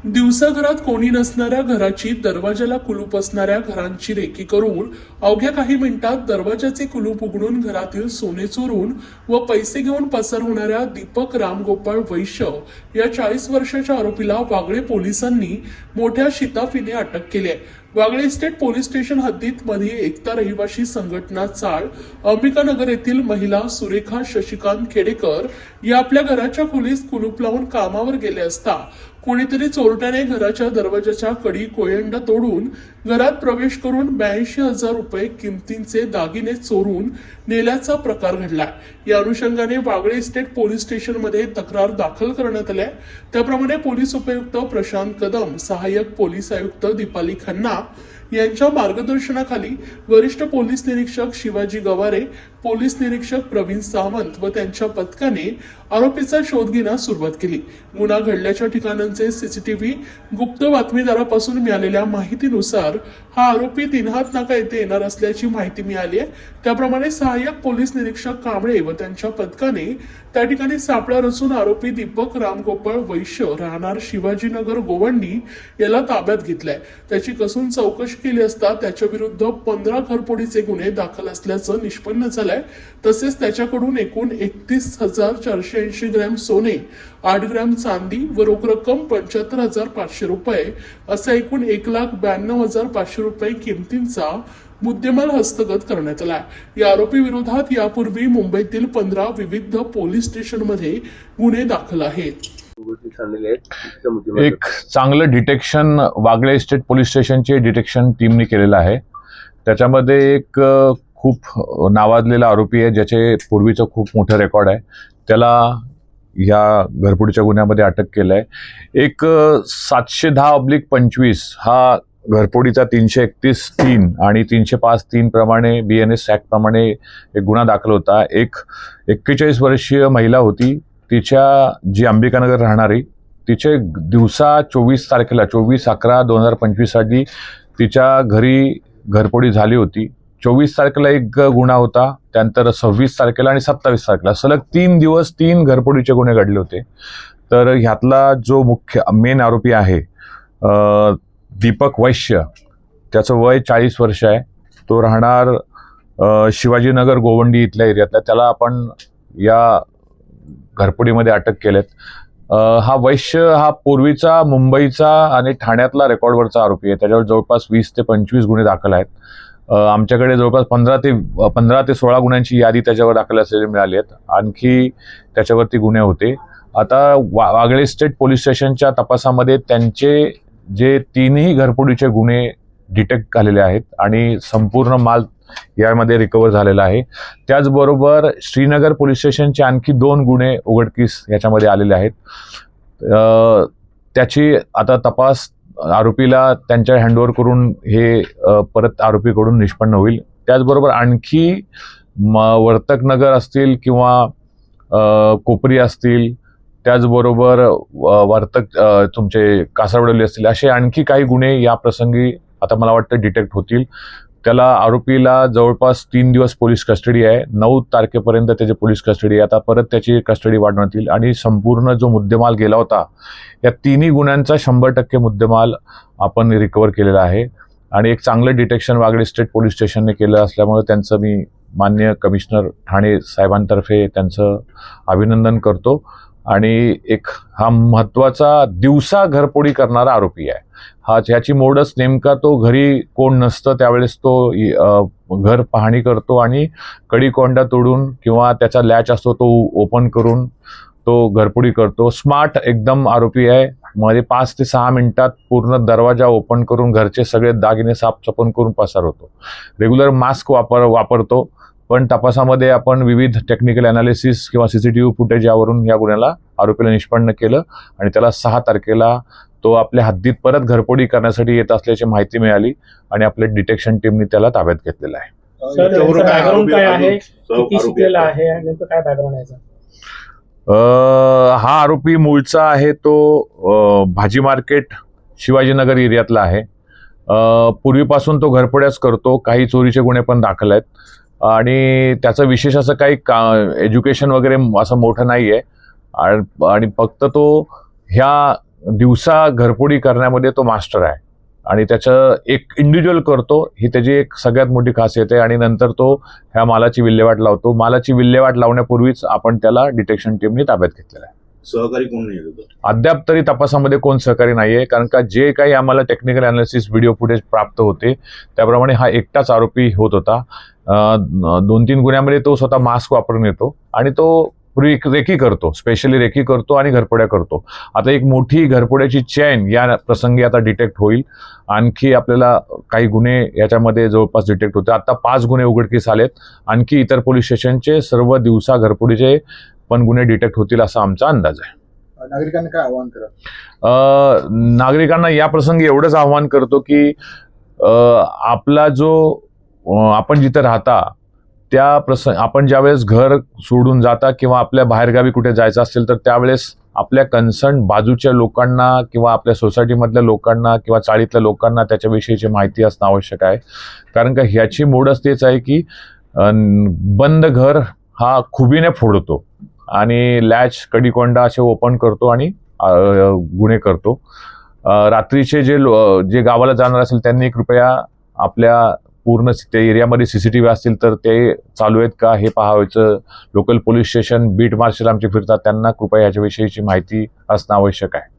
दिवसाघरात कोणी नसणाऱ्या घराची दरवाजाला कुलूप असणाऱ्या घरांची रेकी करून अवघ्या काही मिनिटात दरवाजाचे कुलूप उघडून घरातील सोने चोरून व पैसे घेऊन पसार होणाऱ्या दीपक रामगोपाळ वैश्य या 40 वर्षाच्या आरोपीला वागळे पोलिसांनी मोठ्या शिताफीने अटक केली आहे। वागळे इस्टेट पोलीस स्टेशन हद्दीत मध्ये एकता रहिवासी संघटना चाळ अंबिकानगर येथील महिला सुरेखा शशिकांत खेडेकर या आपल्या घराच्या खोलीत कुलूप लावून कामावर गेले असता कोणीतरी चोरट्याने घराच्या दरवाजाच्या कडी कोयंडा तोडून घरात प्रवेश करून 82,000 रुपये किमतीचे दागिने चोरून नेल्याचा प्रकार घडला। या अनुषंगाने वागळे इस्टेट पोलीस स्टेशनमध्ये तक्रार दाखल करण्यात आली आहे। त्याप्रमाणे पोलीस उपयुक्त प्रशांत कदम, सहाय्यक पोलीस आयुक्त दीपाली खन्ना यांच्या मार्गदर्शनाखाली वरिष्ठ पोलीस निरीक्षक शिवाजी गवारे, पोलीस निरीक्षक प्रवीण सावंत व त्यांच्या पथकाने आरोपीचा शोध घेण्यास सुरुवात केली। गुन्हा घडल्याच्या ठिकाणांचे सीसीटीव्ही गुप्त बातमीदारापासून मिळालेल्या माहितीनुसार हा आरोपी तिन्हात नाका येथे येणार असल्याची माहिती मिळाली आहे। त्याप्रमाणे सहाय्यक पोलीस निरीक्षक कांबळे व त्यांच्या पथकाने त्या ठिकाणी सापळा रचून आरोपी दीपक रामगोपाळ वैश्य राहणार शिवाजीनगर गोवंडी याला ताब्यात घेतलाय। त्याची कसून चौकशी केली असता त्याच्या विरुद्ध 15 घरफोडीचे गुन्हे दाखल असल्याचं निष्पन्न झालंय। तसेच त्याच्याकडून एकूण 31,480 ग्रॅम सोने, 8 ग्रॅम चांदी व रोख रक्कम 75,500 रुपये असा एकूण 1,92,500 रुपये किमतींचा मुद्देमाल हस्तगत करण्यात आला। या आरोपी विरोधात यापूर्वी मुंबईतील 15 विविध पोलीस स्टेशनमध्ये गुन्हे दाखल आहेत। एक चांगलं डिटेक्शन वागळे इस्टेट पोलीस स्टेशनचे डिटेक्शन टीमने केलेलं आहे। त्याच्यामध्ये एक खूप नावाजलेला आरोपी आहे, ज्याचे पूर्वीचं खूप मोठं रेकॉर्ड आहे, त्याला या घरफोडीच्या गुन्ह्यामध्ये अटक केलं आहे। एक 710/25 हा घरफोडीचा 331(3) आणि 305(3) प्रमाणे BNS ऍक्ट प्रमाणे एक गुन्हा दाखल होता। एक 41 वर्षीय महिला होती, तिच्या जी अंबिकानगर राहणारी, तिचे दिवसा 24 तारखेला 24/11/2025 साठी तिच्या घरी घरफोडी झाली होती। 24 तारखेला एक गुन्हा होता, त्यानंतर 26 तारखेला आणि 27 तारखेला सलग 3 दिवस 3 घरफोडीचे गुन्हे घडले होते। तर ह्यातला जो मुख्य मेन आरोपी आहे दीपक वैश्य, त्याचं वय 40 वर्ष आहे, तो राहणार शिवाजीनगर गोवंडी इथल्या एरियातला, त्याला आपण या घरफोडीमध्ये अटक केलेत। हा वैश्य हा पूर्वीचा मुंबईचा आणि ठाण्यातला रेकॉर्डवरचा आरोपी आहे। त्याच्यावर जवळपास 20 ते 25 गुन्हे दाखल आहेत। आमच्याकडे जवळपास 15 ते 16 गुन्ह्यांची यादी त्याच्यावर दाखल असलेली मिळाली आहेत। आणखी त्याच्यावरती गुन्हे होते। आता वागळे इस्टेट पोलीस स्टेशनच्या तपासामध्ये त्यांचे जे 3ही घरफोडीचे गुन्हे डिटेक्ट झालेले आहेत आणि संपूर्ण माल यामध्ये रिकवर झालेला आहे। त्याचबरोबर श्रीनगर पोलीस स्टेशनचे आणखी 2 गुन्हे उघडकीस याच्यामध्ये आलेले आहेत। त्याची आता तपास आरोपीला त्यांच्या हँडओव्हर करून हे परत आरोपीकडून निष्पन्न होईल। त्याचबरोबर आणखी वर्तकनगर असतील किंवा कोपरी असतील, त्याचबरोबर तुमचे कासारवडली असतील, असे आणखी काही गुन्हे या प्रसंगी आता मला वाटतं डिटेक्ट होतील। त्याला आरोपीला जवळपास 3 दिवस पोलीस कस्टडी आहे। 9 तारखेपर्यंत त्याची पोलीस कस्टडी आहे। आता परत त्याची कस्टडी वाढवण्यात येईल आणि संपूर्ण जो मुद्देमाल गेला होता या 3ही गुन्ह्यांचा 100% मुद्देमाल आपण रिकवर केलेला आहे। आणि एक चांगलं डिटेक्शन वागळे स्टेट पोलीस स्टेशनने केलं असल्यामुळे त्यांचं मी माननीय कमिशनर ठाणे साहेबांतर्फे त्यांचं अभिनंदन करतो। आणि एक हा महत्त्वाचा दिवसा घरफोडी करणारा आरोपी आहे। ह्याची मोडच नेमका तो घरी कोण नसतं त्यावेळेस तो घर पाहणी करतो आणि कडी कोंडा तोडून किंवा त्याचा लॅच असतो तो ओपन करून तो घरफोडी करतो। स्मार्ट एकदम आरोपी आहे। मध्ये 5 ते 6 मिनिटात पूर्ण दरवाजा ओपन करून घरचे सगळे दागिने साफसफाई करून पसार होतो। रेग्युलर मास्क वापरतो, पण तपासामध्ये आपण विविध टेक्निकल अनालिसिस किंवा सीसीटीव्ही फुटेज यावरून या गुन्ह्याला आरोपीला निष्पन्न केलं आणि त्याला 6 तारखेला तो आपल्या हद्दीत परत घरफोडी करण्यासाठी येत असल्याची माहिती मिळाली आणि आपल्या डिटेक्शन टीमने त्याला ताब्यात घेतलेला आहे। हा आरोपी मूळचा आहे तो भाजी मार्केट शिवाजीनगर एरियातला आहे। पूर्वीपासून तो घरफोड्याच करतो, काही चोरीचे गुन्हे पण दाखल आहेत आणि त्याचं विशेष असं काही एज्युकेशन वगैरे असं मोठं नाही आहे आणि फक्त तो ह्या दिवसा घरफोडी करण्यामध्ये तो मास्टर आहे आणि त्याचं एक इंडिव्हिज्युअल करतो, ही त्याची एक सगळ्यात मोठी खासियत आहे. आणि नंतर तो ह्या मालाची विल्हेवाट लावतो. मालाची विल्हेवाट लावण्यापूर्वीच आपण त्याला डिटेक्शन टीमने ताब्यात घेतलेला आहे. सहकारी कोण नाही होतं? अद्याप तरी तपासामध्ये कोण सहकारी नाहीये, कारण का जे काही आम्हाला टेक्निकल अनालिसिस व्हिडिओ फुटेज प्राप्त होते त्याप्रमाणे हा एकटाच आरोपी होत होता. 2-3 गुन्ह्यामध्ये तो स्वतः मास्क वापरून येतो आणि तो रेकी करतो, स्पेशली रेकी करतो आणि घरफोड्या करतो. आता एक मोठी घरफोड्याची चेन या प्रसंगी आता डिटेक्ट होईल. आणखी आपल्याला काही गुन्हे याच्यामध्ये जवळपास डिटेक्ट होते. आता 5 गुन्हे उघडकीस आलेत. आणखी इतर पोलीस स्टेशनचे सर्व दिवसा घरफोडीचे पण गुन्हे डिटेक्ट होतील असा आमचा अंदाज आहे. नागरिकांना काय आवाहन करा? नागरिकांना या प्रसंगी एवढंच आव्हान करतो की आपला जो आपण जिथे राहता त्या आपण ज्यावेळेस घर सोडून जाता किंवा आपल्या बाहेरगावी कुठे जायचं असेल तर त्यावेळेस आपल्या कन्सर्न बाजूच्या लोकांना किंवा आपल्या सोसायटीमधल्या लोकांना किंवा चाळीतल्या लोकांना त्याच्याविषयीची माहिती असणं आवश्यक आहे. कारण का ह्याची मोडच तेच आहे की बंद घर हा खुबीने फोडतो आणि लॅच कडीकोंडा असे ओपन करतो आणि गुन्हे करतो. रात्रीचे जे गावाला जाणार असेल त्यांनी कृपया आपल्या पूर्ण त्या एरियामध्ये CCTV असतील तर ते चालू आहेत का हे पाहायचं. Local police station beat marshal आमचे फिरतात, त्यांना कृपया याच्याविषयीची माहिती असणं आवश्यक आहे.